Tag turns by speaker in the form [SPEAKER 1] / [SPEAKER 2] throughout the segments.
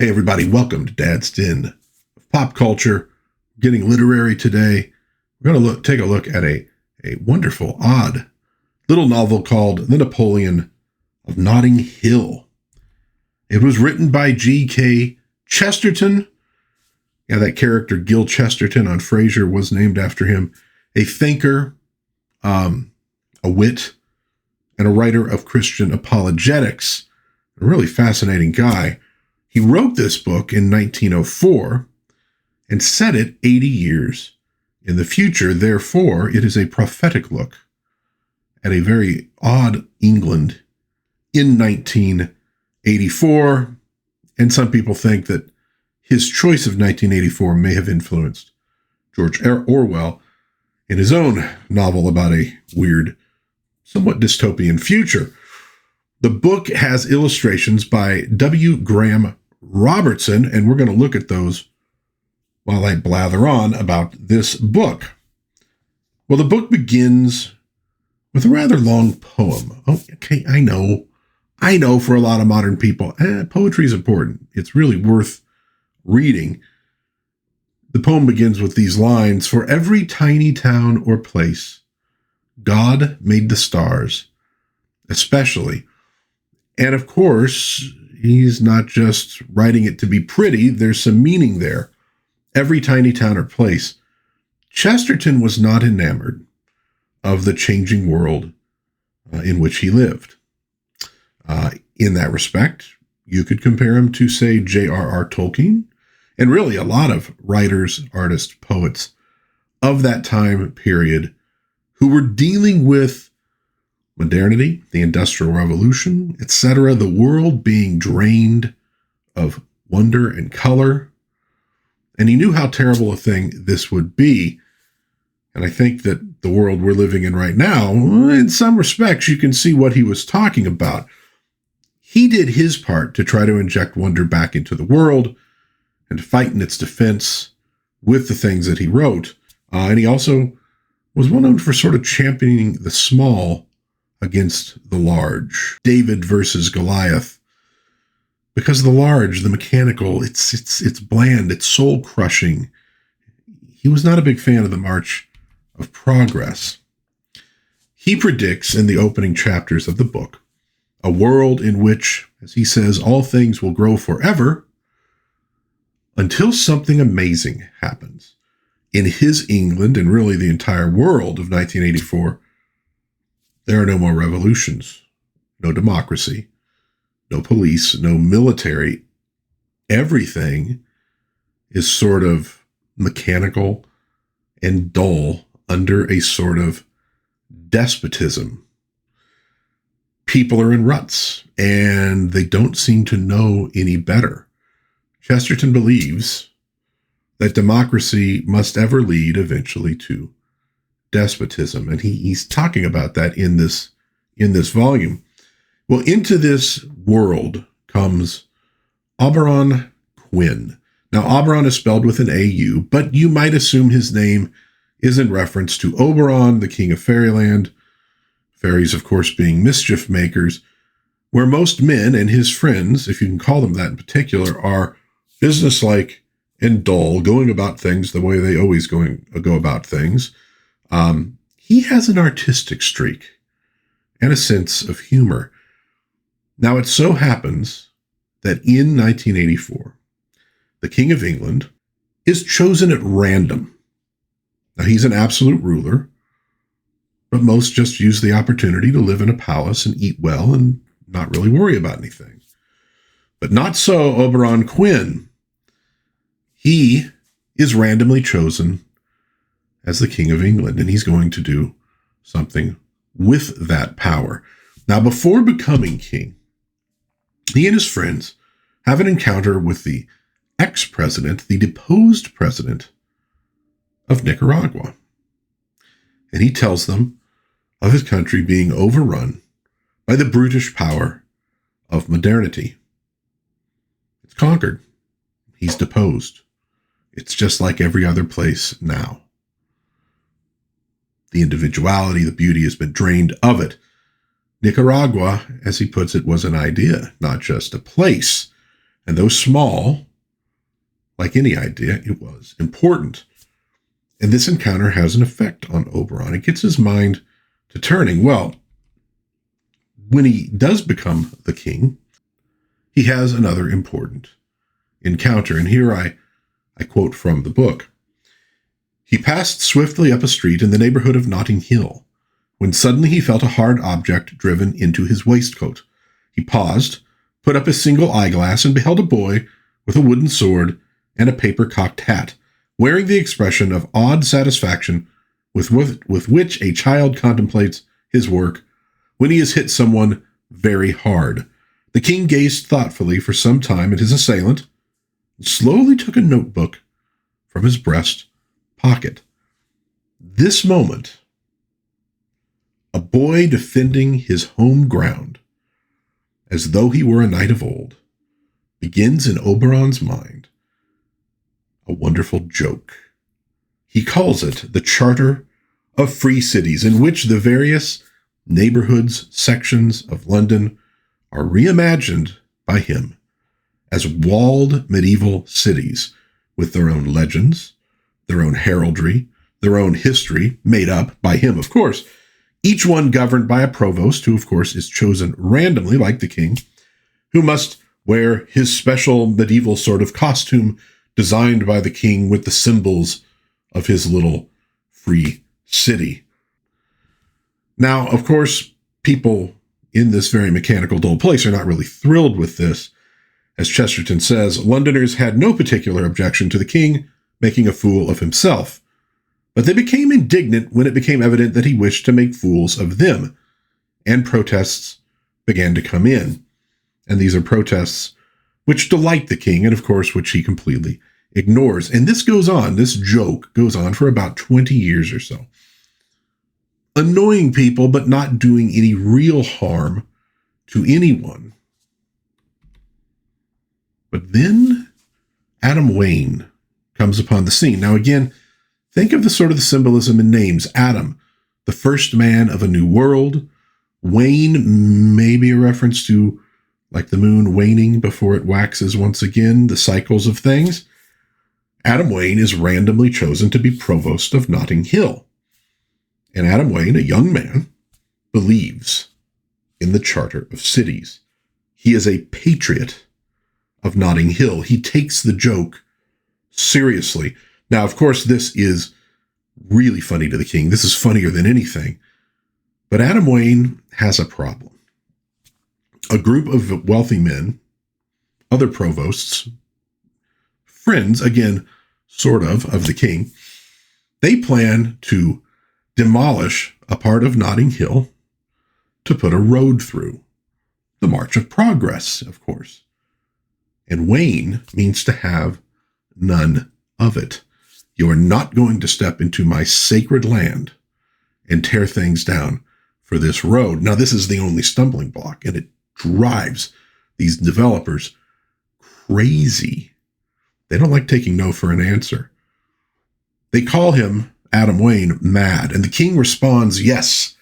[SPEAKER 1] Hey everybody, welcome to Dad's Den of Pop Culture. Getting literary today. We're going to take a look at a wonderful, odd little novel called The Napoleon of Notting Hill. It was written by G.K. Chesterton. Yeah, that character Gil Chesterton on Frasier was named after him. A thinker, a wit, and a writer of Christian apologetics. A really fascinating guy. He wrote this book in 1904 and set it 80 years in the future. Therefore, it is a prophetic look at a very odd England in 1984. And some people think that his choice of 1984 may have influenced George Orwell in his own novel about a weird, somewhat dystopian future. The book has illustrations by W. Graham Robertson, and we're going to look at those while I blather on about this book. Well, the book begins with a rather long poem. Oh, okay, I know for a lot of modern people, poetry is important. It's really worth reading. The poem begins with these lines: "For every tiny town or place, God made the stars, especially." And of course, he's not just writing it to be pretty. There's some meaning there. Every tiny town or place. Chesterton was not enamored of the changing world in which he lived. In that respect, you could compare him to, say, J.R.R. Tolkien, and really a lot of writers, artists, poets of that time period who were dealing with modernity, the Industrial Revolution, etc., the world being drained of wonder and color. And he knew how terrible a thing this would be. And I think that the world we're living in right now, in some respects, you can see what he was talking about. He did his part to try to inject wonder back into the world and to fight in its defense with the things that he wrote. And he also was well known for sort of championing the small against the large. David versus Goliath. Because the large, the mechanical, it's bland, it's soul-crushing. He was not a big fan of the march of progress. He predicts in the opening chapters of the book a world in which, as he says, all things will grow forever until something amazing happens. In his England, and really the entire world of 1984, there are no more revolutions, no democracy, no police, no military. Everything is sort of mechanical and dull under a sort of despotism. People are in ruts, and they don't seem to know any better. Chesterton believes that democracy must ever lead eventually to despotism, and he's talking about that in this volume. Well, into this world comes Oberon Quinn. Now, Oberon is spelled with an A-U, but you might assume his name is in reference to Oberon, the king of fairyland. Fairies, of course, being mischief makers, where most men and his friends, if you can call them that in particular, are businesslike and dull, going about things the way they always go about things. He has an artistic streak and a sense of humor. Now, it so happens that in 1984, the King of England is chosen at random. Now, he's an absolute ruler, but most just use the opportunity to live in a palace and eat well and not really worry about anything. But not so Oberon Quinn. He is randomly chosen as the King of England, and he's going to do something with that power. Now, before becoming king, he and his friends have an encounter with the ex-president, the deposed president of Nicaragua. And he tells them of his country being overrun by the brutish power of modernity. It's conquered. He's deposed. It's just like every other place now. The individuality, the beauty has been drained of it. Nicaragua, as he puts it, was an idea, not just a place. And though small, like any idea, it was important. And this encounter has an effect on Oberon. It gets his mind to turning. Well, when he does become the king, he has another important encounter. And here I quote from the book. He passed swiftly up a street in the neighborhood of Notting Hill, when suddenly he felt a hard object driven into his waistcoat. He paused, put up his single eyeglass, and beheld a boy with a wooden sword and a paper-cocked hat, wearing the expression of awed satisfaction with which a child contemplates his work when he has hit someone very hard. The king gazed thoughtfully for some time at his assailant, and slowly took a notebook from his breast pocket. This moment, a boy defending his home ground, as though he were a knight of old, begins in Oberon's mind a wonderful joke. He calls it the Charter of Free Cities, in which the various neighborhoods, sections of London are reimagined by him as walled medieval cities with their own legends, their own heraldry, their own history, made up by him, of course, each one governed by a provost who, of course, is chosen randomly, like the king, who must wear his special medieval sort of costume designed by the king with the symbols of his little free city. Now, of course, people in this very mechanical, dull place are not really thrilled with this. As Chesterton says, Londoners had no particular objection to the king making a fool of himself, but they became indignant when it became evident that he wished to make fools of them, and protests began to come in. And these are protests which delight the king, and of course, which he completely ignores. And this joke goes on for about 20 years or so, annoying people, but not doing any real harm to anyone. But then Adam Wayne comes upon the scene. Now, again, think of the symbolism in names. Adam, the first man of a new world. Wane may be a reference to, like the moon waning before it waxes once again, the cycles of things. Adam Wayne is randomly chosen to be provost of Notting Hill. And Adam Wayne, a young man, believes in the Charter of Cities. He is a patriot of Notting Hill. He takes the joke seriously. Now, of course, this is really funny to the king. This is funnier than anything. But Adam Wayne has a problem. A group of wealthy men, other provosts, friends, again, sort of the king, they plan to demolish a part of Notting Hill to put a road through. The March of Progress, of course. And Wayne means to have none of it. You are not going to step into my sacred land and tear things down for this road. Now, this is the only stumbling block, and it drives these developers crazy. They don't like taking no for an answer. They call him, Adam Wayne, mad, and the king responds, "Yes,"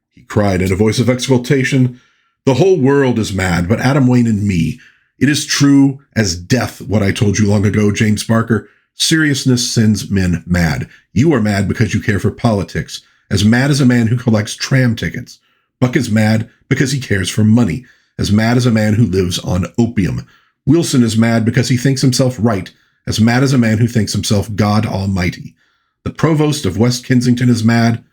[SPEAKER 1] he cried in a voice of exultation. "The whole world is mad, but Adam Wayne and me. It is true as death what I told you long ago, James Barker. Seriousness sends men mad. You are mad because you care for politics, as mad as a man who collects tram tickets. Buck is mad because he cares for money, as mad as a man who lives on opium. Wilson is mad because he thinks himself right, as mad as a man who thinks himself God Almighty. The provost of West Kensington is mad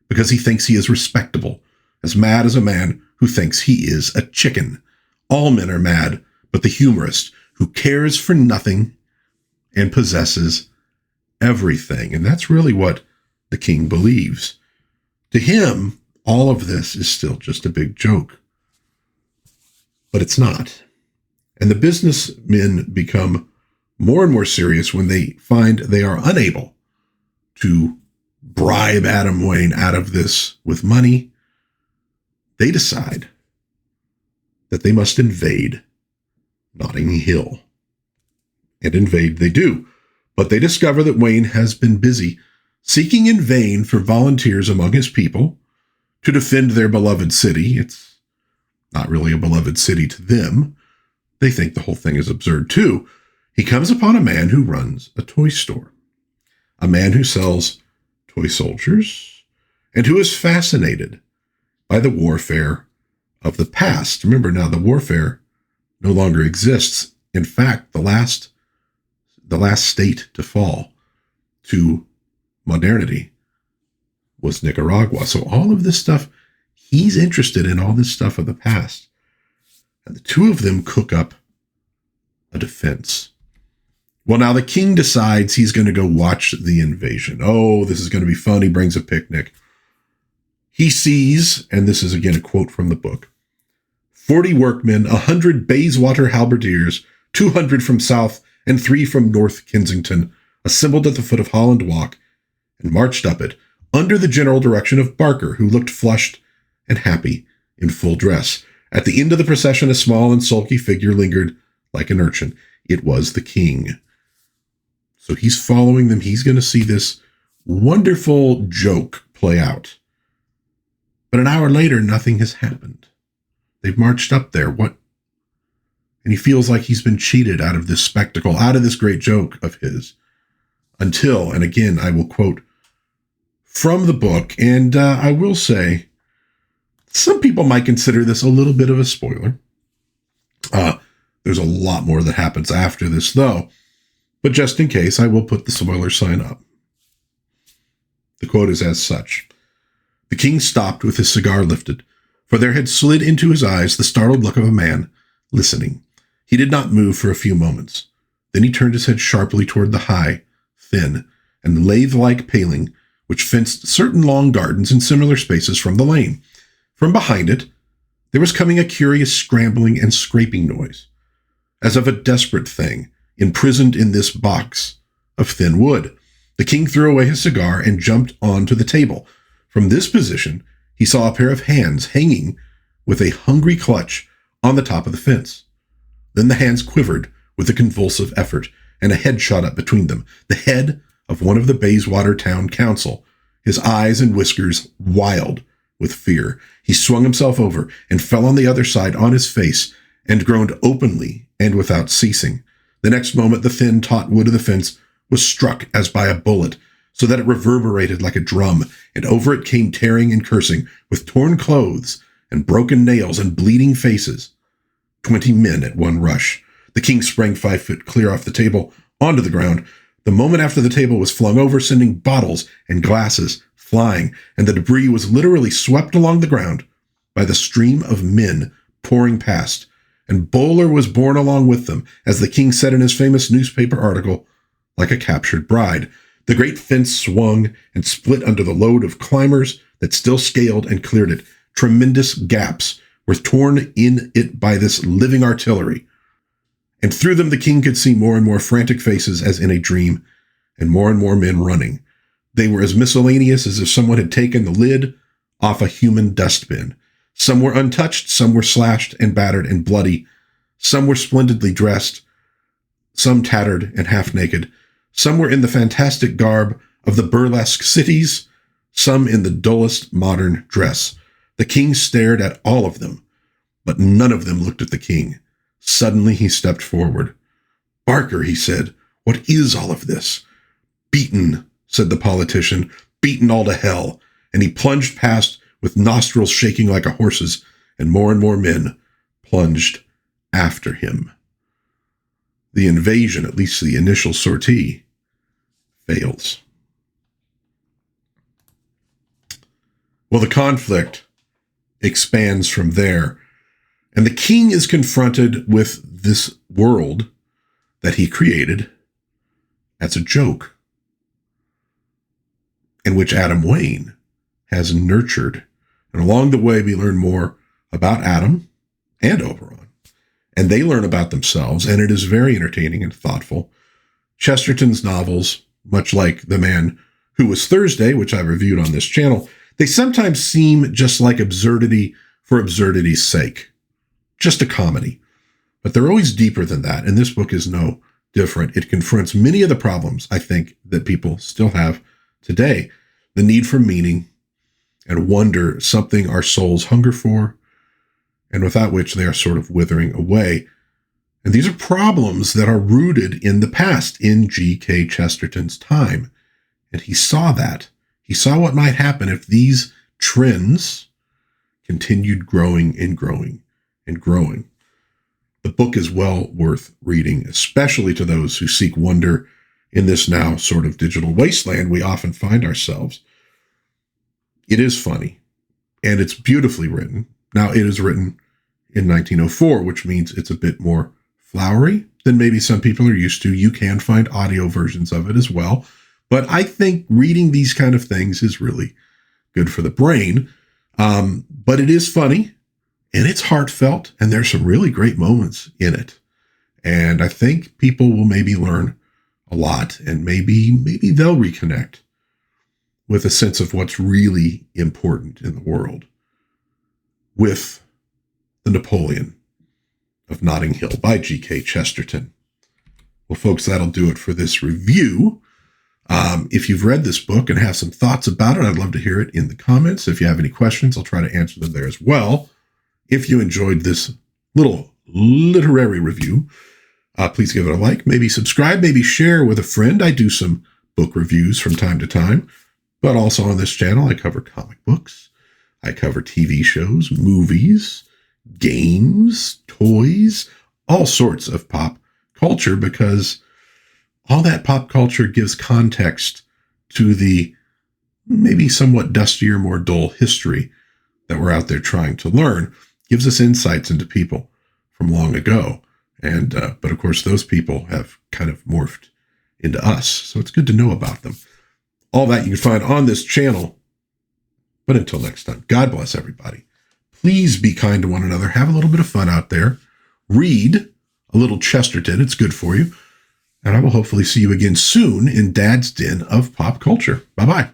[SPEAKER 1] because he thinks he is respectable, as mad as a man who thinks he is a chicken. All men are mad, but the humorist who cares for nothing and possesses everything." And that's really what the king believes. To him, all of this is still just a big joke. But it's not. And the businessmen become more and more serious when they find they are unable to bribe Adam Wayne out of this with money. They decide that they must invade Notting Hill. And invade they do. But they discover that Wayne has been busy seeking in vain for volunteers among his people to defend their beloved city. It's not really a beloved city to them, they think the whole thing is absurd too. He comes upon a man who runs a toy store, a man who sells toy soldiers, and who is fascinated by the warfare of the past. Remember now, the warfare no longer exists. In fact, the last state to fall to modernity was Nicaragua. So all of this stuff, he's interested in all this stuff of the past. And the two of them cook up a defense. Well, now the king decides he's going to go watch the invasion. Oh, this is going to be fun. He brings a picnic. He sees, and this is again a quote from the book, 40 workmen, 100 Bayswater halberdiers, 200 from South and 3 from North Kensington, assembled at the foot of Holland Walk and marched up it under the general direction of Barker, who looked flushed and happy in full dress. At the end of the procession, a small and sulky figure lingered like an urchin. It was the king. So he's following them. He's going to see this wonderful joke play out. But an hour later, nothing has happened. They've marched up there. What? And he feels like he's been cheated out of this spectacle, out of this great joke of his. Until, and again, I will quote from the book, and I will say, some people might consider this a little bit of a spoiler. There's a lot more that happens after this, though. But just in case, I will put the spoiler sign up. The quote is as such. The king stopped with his cigar lifted, for there had slid into his eyes the startled look of a man listening. He did not move for a few moments. Then he turned his head sharply toward the high, thin, and lathe-like paling which fenced certain long gardens and similar spaces from the lane. From behind it, there was coming a curious scrambling and scraping noise, as of a desperate thing imprisoned in this box of thin wood. The king threw away his cigar and jumped onto the table. From this position, he saw a pair of hands hanging with a hungry clutch on the top of the fence. Then the hands quivered with a convulsive effort, and a head shot up between them, the head of one of the Bayswater Town Council, his eyes and whiskers wild with fear. He swung himself over and fell on the other side on his face and groaned openly and without ceasing. The next moment, the thin, taut wood of the fence was struck as by a bullet, so that it reverberated like a drum, and over it came tearing and cursing, with torn clothes and broken nails and bleeding faces, 20 men at one rush. The king sprang 5 foot clear off the table onto the ground. The moment after, the table was flung over, sending bottles and glasses flying, and the debris was literally swept along the ground by the stream of men pouring past. And Bowler was borne along with them, as the king said in his famous newspaper article, like a captured bride. The great fence swung and split under the load of climbers that still scaled and cleared it. Tremendous gaps were torn in it by this living artillery. And through them the king could see more and more frantic faces as in a dream, and more men running. They were as miscellaneous as if someone had taken the lid off a human dustbin. Some were untouched, some were slashed and battered and bloody. Some were splendidly dressed, some tattered and half naked. Some were in the fantastic garb of the burlesque cities, some in the dullest modern dress. The king stared at all of them, but none of them looked at the king. Suddenly he stepped forward. "Barker," he said, "what is all of this?" "Beaten," said the politician, "beaten all to hell." And he plunged past with nostrils shaking like a horse's, and more men plunged after him. The invasion, at least the initial sortie, fails. Well, the conflict expands from there, and the king is confronted with this world that he created as a joke, in which Adam Wayne has nurtured. And along the way, we learn more about Adam and Oberon, and they learn about themselves, and it is very entertaining and thoughtful. Chesterton's novels, much like The Man Who Was Thursday, which I reviewed on this channel, they sometimes seem just like absurdity for absurdity's sake, just a comedy. But they're always deeper than that, and this book is no different. It confronts many of the problems, I think, that people still have today. The need for meaning and wonder, something our souls hunger for, and without which they are sort of withering away. And these are problems that are rooted in the past, in G.K. Chesterton's time. And he saw that. He saw what might happen if these trends continued growing and growing and growing. The book is well worth reading, especially to those who seek wonder in this now sort of digital wasteland we often find ourselves. It is funny, and it's beautifully written. Now, it is written in 1904, which means it's a bit more flowery than maybe some people are used to. You can find audio versions of it as well. But I think reading these kind of things is really good for the brain. But it is funny, and it's heartfelt, and there's some really great moments in it. And I think people will maybe learn a lot, and maybe they'll reconnect with a sense of what's really important in the world with the Napoleon of Notting Hill by G.K. Chesterton. Well, folks, that'll do it for this review. If you've read this book and have some thoughts about it, I'd love to hear it in the comments. If you have any questions, I'll try to answer them there as well. If you enjoyed this little literary review, please give it a like, maybe subscribe, maybe share with a friend. I do some book reviews from time to time, but also on this channel, I cover comic books. I cover TV shows, movies, games, toys, all sorts of pop culture, because all that pop culture gives context to the maybe somewhat dustier, more dull history that we're out there trying to learn. Gives us insights into people from long ago. And but of course, those people have kind of morphed into us. So it's good to know about them. All that you can find on this channel. But until next time, God bless everybody. Please be kind to one another. Have a little bit of fun out there. Read a little Chesterton. It's good for you. And I will hopefully see you again soon in Dad's Den of Pop Culture. Bye-bye.